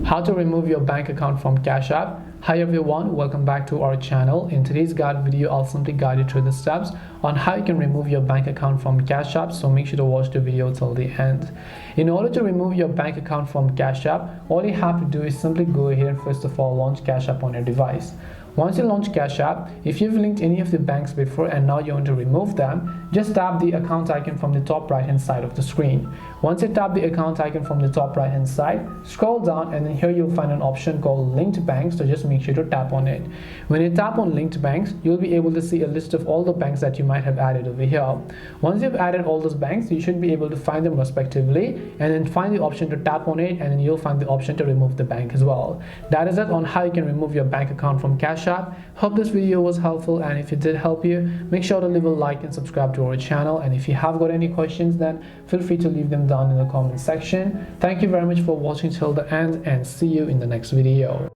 How to remove your bank account from Cash App. Hi everyone, welcome back to our channel. In today's guide video, I'll simply guide you through the steps on how you can remove your bank account from Cash App, so make sure to watch the video till the end. In order to remove your bank account from Cash App, all you have to do is simply go ahead and first of all launch Cash App on your device. Once you launch Cash App, if you've linked any of the banks before and now you want to remove them, just tap the account icon from the top right hand side of the screen. Once you tap the account icon from the top right hand side, scroll down and then here you'll find an option called Linked Banks, so just make sure to tap on it. When you tap on Linked Banks, you'll be able to see a list of all the banks that you might have added over here. Once you've added all those banks, you should be able to find them respectively and then find the option to tap on it, and then you'll find the option to remove the bank as well. That is it on how you can remove your bank account from Cash App. Hope this video was helpful, and if it did help you, make sure to leave a like and subscribe to our channel. And if you have got any questions, then feel free to leave them down in the comment section. Thank you very much for watching till the end, and see you in the next video.